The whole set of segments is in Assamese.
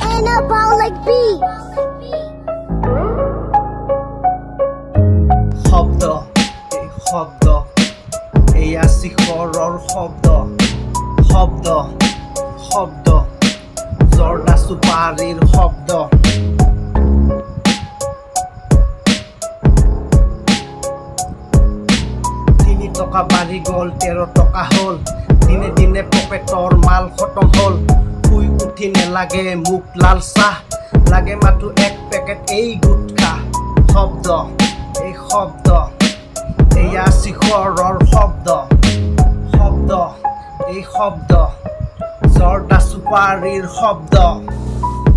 Anabolic beat. শব্দ এয়া শিখৰৰ শব্দ শব্দ শব্দ জৰ্দা চুপাৰীৰ শব্দ টকা বাঢ়ি গ'ল 13 টকা হ'ল দিনে দিনে পকেটৰ মাল খতম হ'ল শুই উঠি নেলাগে মুখ লাল চাহ লাগে মাথো এক পেকেট এই গুটখা শব্দ এই শব্দ এয়া শিখৰৰ শব্দ শব্দ এই শব্দ জৰ্দা চুপাৰীৰ শব্দ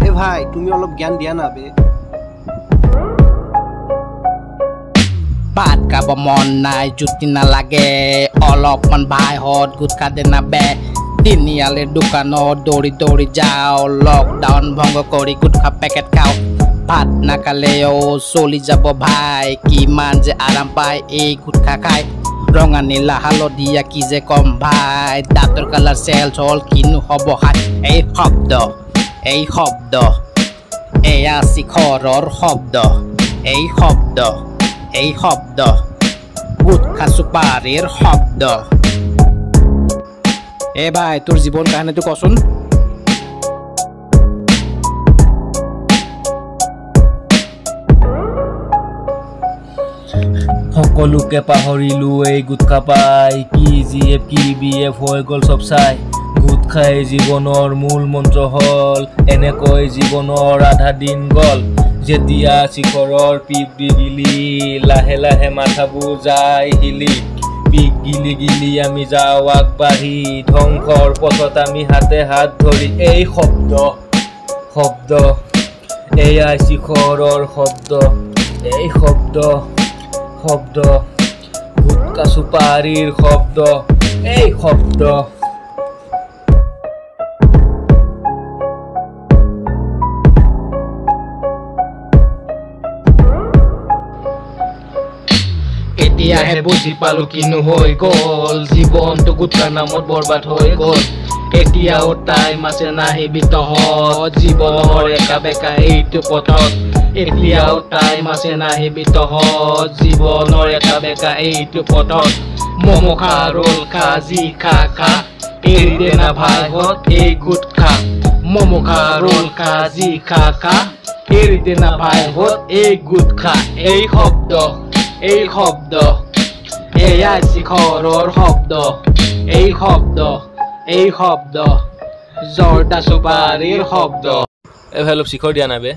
এ ভাই তুমি অলপ জ্ঞান দিয়া না বে Bad kaba mon nai juti na lage olopman bhai hot gutka dena be dini ale dukano dori jao lockdown bhongo kori gutka packet khao bhat na kaleo soli jabo bhai ki man je aram pai ei gutka khai ronga nila halodia ki je kom bhai dator color sel chol kinu hobo hai ei shobdo eya sikhoror shobdo ei shobdo এই শব্দ গুটখা চুপাৰীৰ শব্দ এ ভাই তোৰ জীৱন কাহিনীটো কচোন সকলোকে পাহৰিলো এই গুটখা পাই কি জিএফ কি বিএফ হৈ গ'ল চব চাই গুটখাই জীৱনৰ মূল মন্ত্ৰ হ'ল এনেকৈ জীৱনৰ আধা দিন গ'ল যেতিয়া শিখৰৰ পিক গিলি লাহে লাহে মাথাবোৰ যায় হিলি পিক গিলি আমি যাওঁ আগবাঢ়ি ধ্বংসৰ পথত আমি হাতে হাত ধৰি এই শব্দ এয়া শিখৰৰ শব্দ এই শব্দ গুটখা চুপাৰীৰ শব্দ এই শব্দ এতিয়াহে বুজি পালো কিনো হৈ গ'ল জীৱনটো গুটখাৰ নামত বৰবাদ হৈ গ'ল এতিয়াও টাইম আছে নাহিবি তহঁত জীৱনৰ একা বেকা এইটো পথত এতিয়াও টাইম আছে নাহিবি তহঁত জীৱনৰ একা বেকা এইটো পথত ম'ম' খা ৰোল খা যি খা এৰি দে না ভাইহঁত এই গুটখা ম'ম' খা ৰোল খা যি খা এৰি দে না ভাইহঁত এই গুটখা এই শব্দ এয়া শিখৰৰ শব্দ এই শব্দ জৰ্দা চুপাৰীৰ শব্দ এ ভাই অলপ শিখৰ দিয়া না বে